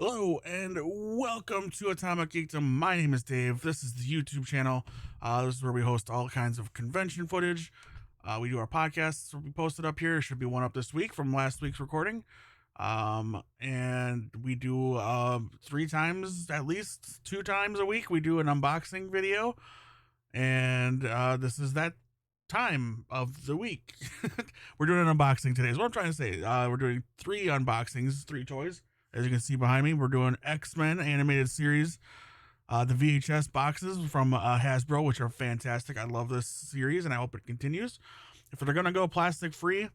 Hello and welcome to Atomic Geekdom. My name is Dave. This is the YouTube channel. This is where we host all kinds of convention footage. We do our podcasts. We posted up here. Should be one up this week from last week's recording. And we do 3 times, at least 2 times a week. We do an unboxing video, and this is that time of the week. We're doing an unboxing today. Is what I'm trying to say. We're doing 3 unboxings, 3 toys. As you can see behind me, we're doing Xmen animated series, the VHS boxes from Hasbro, which are fantastic. I love this series, and I hope it continues. If they're gonna go plastic free,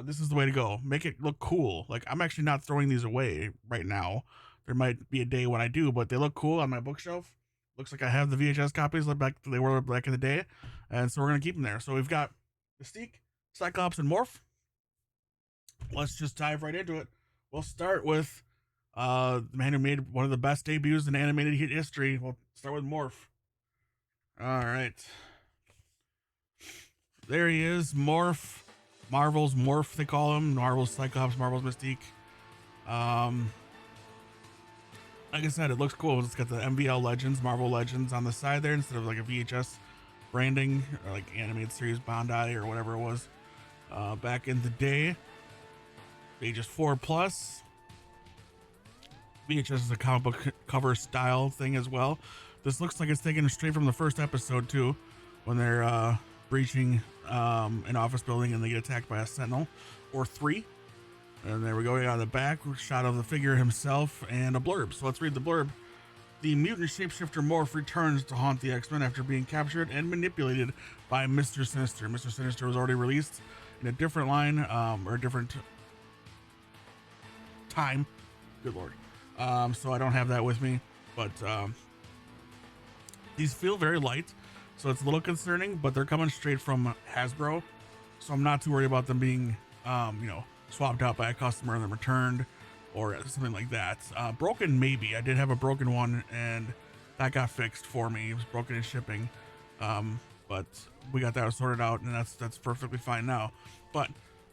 this is the way to go. Make it look cool. Like, I'm actually not throwing these away right now. There might be a day when I do, but they look cool on my bookshelf. Looks like I have the VHS copies like they were back in the day, and so we're gonna keep them there. So we've got Mystique, Cyclops, and Morph. Let's just dive right into it. We'll start with the man who made one of the best debuts in animated history. We'll start with Morph. All right. There he is, Morph. Marvel's Morph, they call him. Marvel's Cyclops, Marvel's Mystique. Like I said, it looks cool. It's got the MVL Legends, Marvel Legends on the side there instead of like a VHS branding or like animated series Bondi or whatever it was back in the day. Ages 4+. VHS is a comic book cover style thing as well. This looks like it's taken straight from the first episode too, when they're breaching an office building and they get attacked by a sentinel or 3. And there we go. On the back shot of the figure himself and a blurb. So let's read the blurb. The mutant shapeshifter Morph returns to haunt the X-Men after being captured and manipulated by Mr. Sinister. Mr. Sinister was already released in a different line or a different time. Good lord. So I don't have that with me, but these feel very light, so it's a little concerning, but they're coming straight from Hasbro, so I'm not too worried about them being swapped out by a customer and then returned or something like that. Broken, maybe. I did have a broken one and that got fixed for me. It was broken in shipping, but we got that sorted out, and that's perfectly fine now. But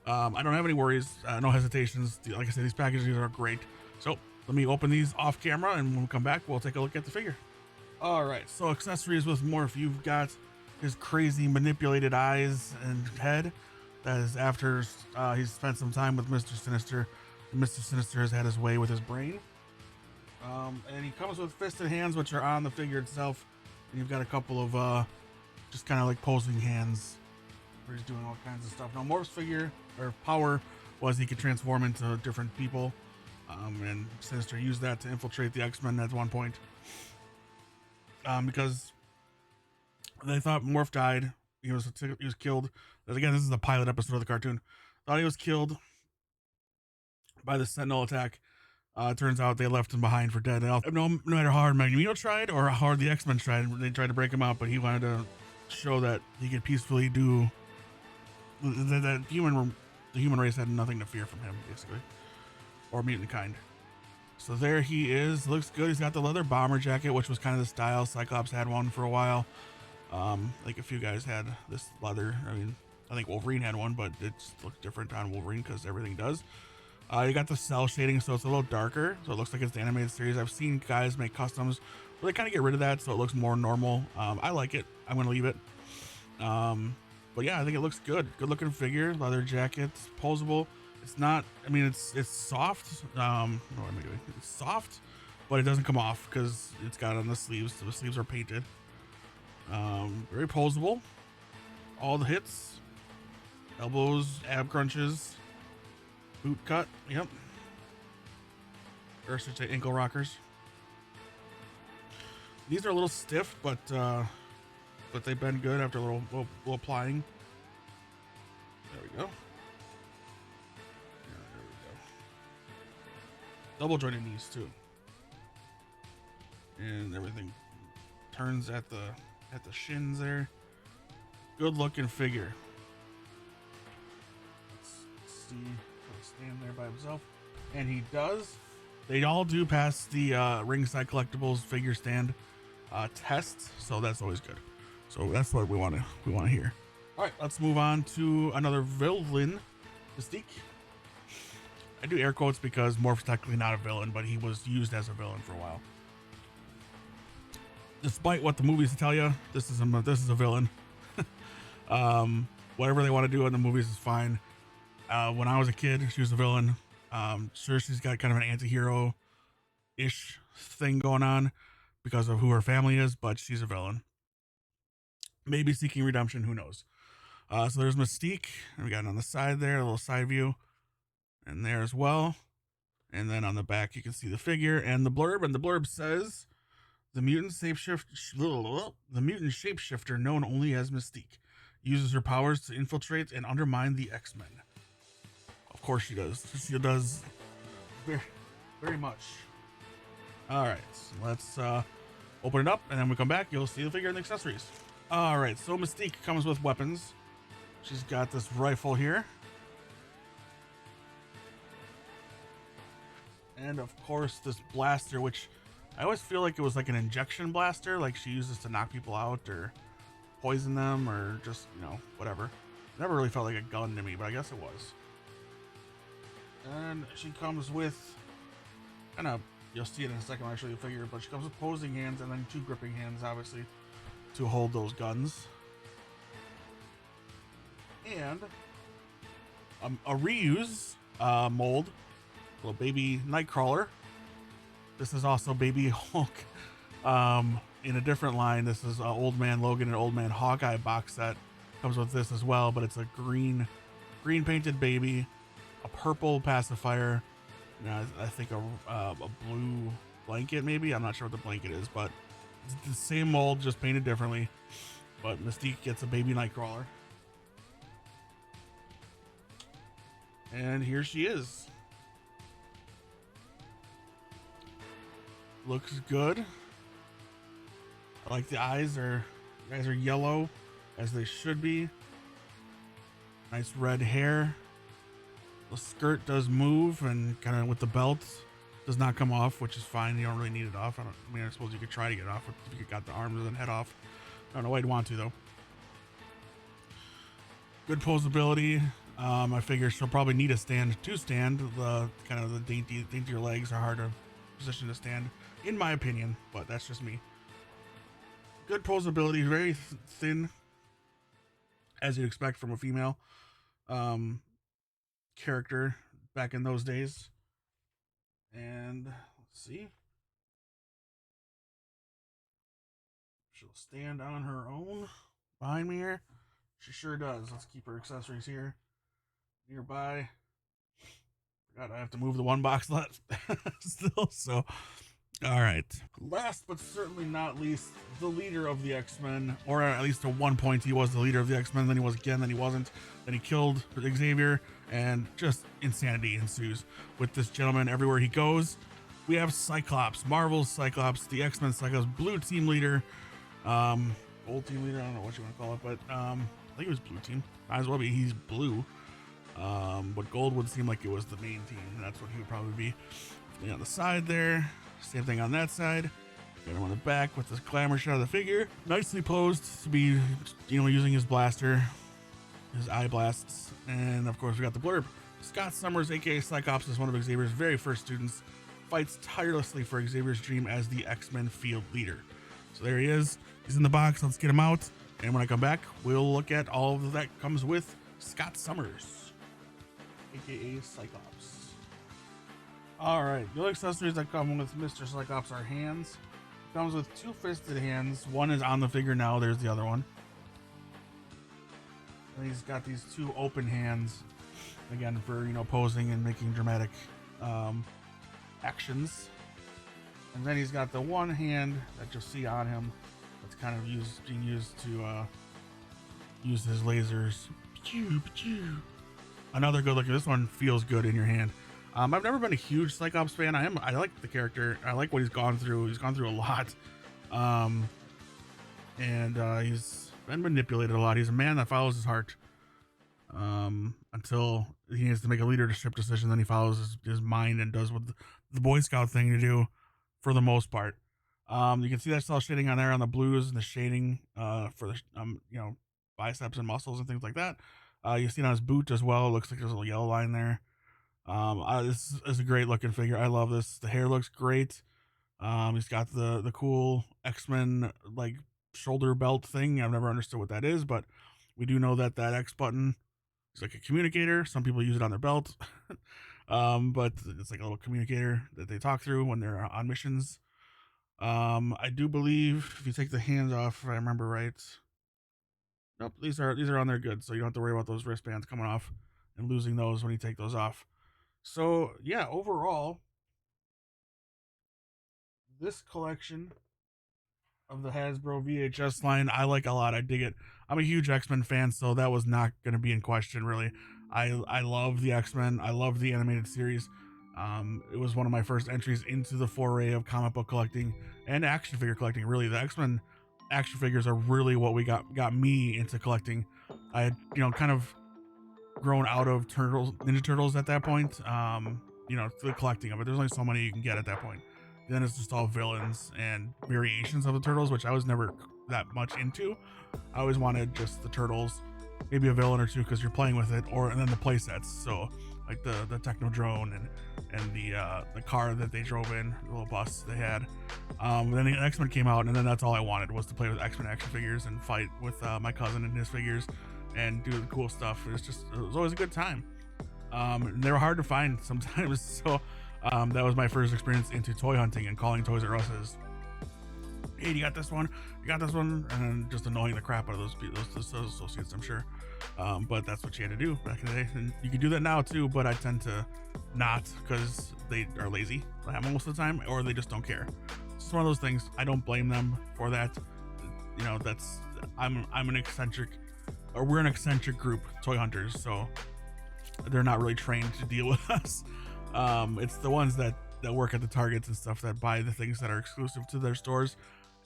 I don't have any worries, no hesitations. Like I said, these packages are great. So let me open these off camera, and when we come back, we'll take a look at the figure. All right, so accessories with Morph. You've got his crazy manipulated eyes and head. That is after he's spent some time with Mr. Sinister. Mr. Sinister has had his way with his brain. And he comes with fisted hands, which are on the figure itself. And you've got a couple of just kind of like posing hands where he's doing all kinds of stuff. Now, Morph's figure or power was he could transform into different people, and Sinister used that to infiltrate the X-Men at one point, because they thought Morph died. He was killed. Again, this is the pilot episode of the cartoon. Thought he was killed by the Sentinel attack. Turns out they left him behind for dead. No matter how hard Magneto tried or how hard the X-Men tried, they tried to break him out, but he wanted to show that he could peacefully do that. The human race had nothing to fear from him, basically, or mutant kind. So there he is. Looks good. He's got the leather bomber jacket, which was kind of the style. Cyclops had one for a while. Like a few guys had this leather. I mean, I think Wolverine had one, but it looks different on Wolverine because everything does. You got the cell shading, so it's a little darker, so it looks like it's the animated series. I've seen guys make customs where they kind of get rid of that so it looks more normal. I like it. I'm gonna leave it. But yeah, I think it looks good. Good looking figure. Leather jacket, posable. It's not, I mean, it's soft. What am I doing? It's soft, but it doesn't come off because it's got on the sleeves. So the sleeves are painted. Very posable. All the hits, elbows, ab crunches, boot cut. Yep. Or should I say ankle rockers. These are a little stiff, but they've been good after a little applying. There we go. Yeah, there we go. Double jointed knees too, and everything turns at the shins there. Good looking figure. Let's see. He'll stand there by himself, and he does. They all do pass the Ringside Collectibles figure stand test, so that's always good. So that's what we want to hear. All right, let's move on to another villain, Mystique. I do air quotes because Morph's technically not a villain, but he was used as a villain for a while. Despite what the movies tell you, this is a villain. Whatever they want to do in the movies is fine. When I was a kid, she was a villain. Sure, she's got kind of an anti-hero ish thing going on because of who her family is, but she's a villain. Maybe seeking redemption, who knows? So there's Mystique, and we got it on the side there, a little side view, and there as well. And then on the back, you can see the figure and the blurb. And the blurb says, the mutant shapeshifter known only as Mystique uses her powers to infiltrate and undermine the X-Men. Of course she does. She does very, very much. All right, let's open it up, and then we come back. You'll see the figure and the accessories. All right, so Mystique comes with weapons. She's got this rifle here. And of course this blaster, which I always feel like it was like an injection blaster, like she uses to knock people out or poison them or just, you know, whatever. Never really felt like a gun to me, but I guess it was. And she comes with, kind of, you'll see it in a second when I show you the figure, but she comes with opposing hands and then 2 gripping hands, obviously, to hold those guns. And a reuse mold, little baby Nightcrawler. This is also baby Hulk in a different line. This is Old Man Logan and Old Man Hawkeye box set. Comes with this as well, but it's a green painted baby, a purple pacifier, I think a blue blanket maybe. I'm not sure what the blanket is, but it's the same mold, just painted differently. But Mystique gets a baby Nightcrawler. And here she is. Looks good. I like the eyes are yellow as they should be. Nice red hair. The skirt does move and kind of with the belt does not come off, which is fine. You don't really need it off. I suppose you could try to get it off if you got the arms and head off. I don't know why you'd want to though. Good posability. I figure she'll probably need a stand to stand. The kind of the daintier legs are harder position to stand, in my opinion, but that's just me. Good posability, very thin, as you'd expect from a female character back in those days. And let's see, she'll stand on her own behind me here. She sure does. Let's keep her accessories here nearby. God, I have to move the one box left still. So, all right. Last but certainly not least, the leader of the X-Men, or at least at one point he was the leader of the X-Men. Then he was again. Then he wasn't. Then he killed Xavier, and just insanity ensues with this gentleman everywhere he goes. We have Cyclops, Marvel's Cyclops, the X-Men Cyclops, blue team leader, gold team leader. I don't know what you want to call it, but I think it was blue team. Might as well be. He's blue. But gold would seem like it was the main team, and that's what he would probably be. Thing on the side there, same thing on that side. Got him on the back with this glamour shot of the figure, nicely posed to be, using his blaster, his eye blasts, and of course we got the blurb. Scott Summers, aka Cyclops, is one of Xavier's very first students. Fights tirelessly for Xavier's dream as the X-Men field leader. So there he is. He's in the box. Let's get him out, and when I come back, we'll look at all of that comes with Scott Summers, aka Cyclops. Alright, the other accessories that come with Mr. Cyclops are hands. It comes with 2 fisted hands. One is on the figure now, there's the other one. And he's got these 2 open hands, again, for, posing and making dramatic actions. And then he's got the one hand that you'll see on him that's kind of being used to use his lasers. Another good look. This one feels good in your hand. I've never been a huge Cyclops fan. I like the character. I like what he's gone through. He's gone through a lot. And he's been manipulated a lot. He's a man that follows his heart. Until he needs to make a leadership decision, then he follows his mind and does what the Boy Scout thing to do for the most part. You can see that cell shading on there on the blues and the shading for the biceps and muscles and things like that. You see it on his boot as well. It looks like there's a little yellow line there. This is a great looking figure. I love this. The hair looks great. He's got the cool X-Men like shoulder belt thing. I've never understood what that is, but we do know that that X button is like a communicator. Some people use it on their belt, but it's like a little communicator that they talk through when they're on missions. I do believe if you take the hands off, if I remember right. Nope, these are on there good, so you don't have to worry about those wristbands coming off and losing those when you take those off. So yeah, overall, this collection of the Hasbro VHS line I like a lot. I dig it. I'm a huge X-Men fan, so that was not going to be in question really. I love the X-Men. I love the animated series. It was one of my first entries into the foray of comic book collecting and action figure collecting. Really, the X-Men action figures are really what we got me into collecting. I had kind of grown out of Ninja Turtles at that point. The collecting of it. There's only so many you can get at that point. Then it's just all villains and variations of the turtles, which I was never that much into. I always wanted just the turtles, maybe a villain or two because you're playing with it, and then the play sets. So like the Technodrome and the car that they drove in, the little bus they had. Then the X-Men came out, and then that's all I wanted was to play with X-Men action figures and fight with my cousin and his figures and do the cool stuff. It was always a good time. They were hard to find sometimes, so that was my first experience into toy hunting and calling Toys R Us as, hey, you got this one, you got this one, and then just annoying the crap out of those associates, I'm sure. But that's what you had to do back in the day, and you can do that now too. But I tend to not because they are lazy most of the time, or they just don't care. It's one of those things. I don't blame them for that. That's I'm an eccentric, or we're an eccentric group, toy hunters, so they're not really trained to deal with us. It's the ones that work at the Targets and stuff that buy the things that are exclusive to their stores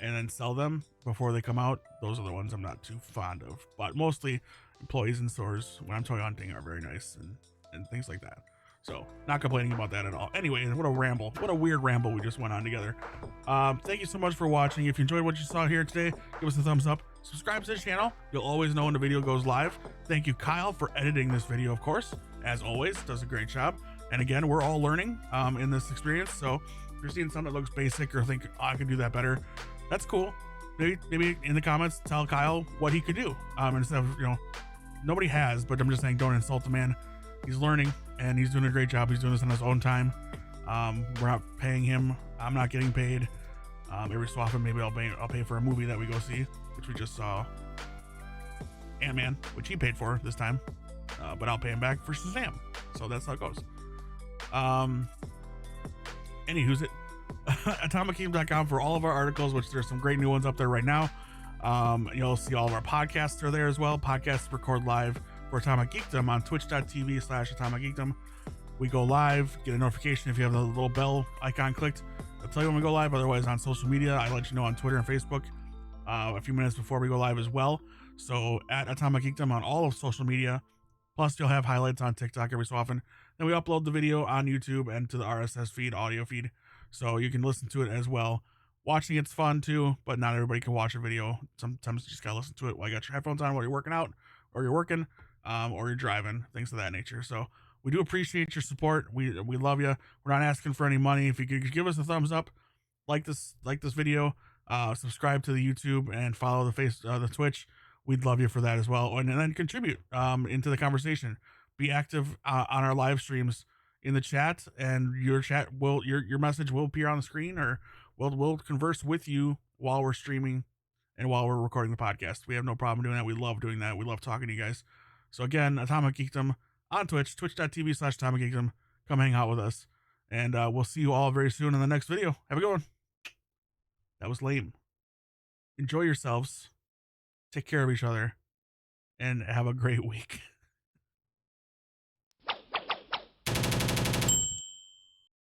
and then sell them before they come out. Those are the ones I'm not too fond of, but mostly employees in stores when I'm toy hunting are very nice and things like that. So not complaining about that at all. Anyway, what a ramble. What a weird ramble we just went on together. Thank you so much for watching. If you enjoyed what you saw here today, give us a thumbs up. Subscribe to the channel. You'll always know when the video goes live. Thank you, Kyle, for editing this video, of course. As always, does a great job. And again, we're all learning in this experience. So if you're seeing something that looks basic or think, oh, I could do that better, that's cool. Maybe in the comments, tell Kyle what he could do. Instead of, nobody has, but I'm just saying, don't insult the man. He's learning and he's doing a great job. He's doing this on his own time. We're not paying him. I'm not getting paid. Every so often, maybe I'll pay for a movie that we go see, which we just saw, Ant-Man, which he paid for this time. But I'll pay him back for Shazam. So that's how it goes. Anywho's it. AtomicKingdom.com for all of our articles, which there's some great new ones up there right now. You'll see all of our podcasts are there as well. Podcasts record live for Atomic Geekdom on twitch.tv/Atomic Geekdom. We go live, get a notification if you have the little bell icon clicked. I'll tell you when we go live. Otherwise, on social media, I let you know on Twitter and Facebook a few minutes before we go live as well. So at Atomic Geekdom on all of social media. Plus, you'll have highlights on TikTok every so often. Then we upload the video on YouTube and to the RSS feed, audio feed, so you can listen to it as well. Watching it's fun too, but not everybody can watch a video. Sometimes you just gotta listen to it while you got your headphones on, while you're working out, or you're working, or you're driving, things of that nature. So we do appreciate your support. We love you. We're not asking for any money. If you could give us a thumbs up, like this video, subscribe to the YouTube, and follow the Twitch. We'd love you for that as well, and then contribute into the conversation. Be active on our live streams in the chat, and your message will appear on the screen, or we'll converse with you while we're streaming and while we're recording the podcast. We have no problem doing that. We love doing that. We love talking to you guys. So again, Atomic Geekdom on Twitch, twitch.tv/Atomic Geekdom. Come hang out with us, and we'll see you all very soon in the next video. Have a good one. That was lame. Enjoy yourselves. Take care of each other, and have a great week.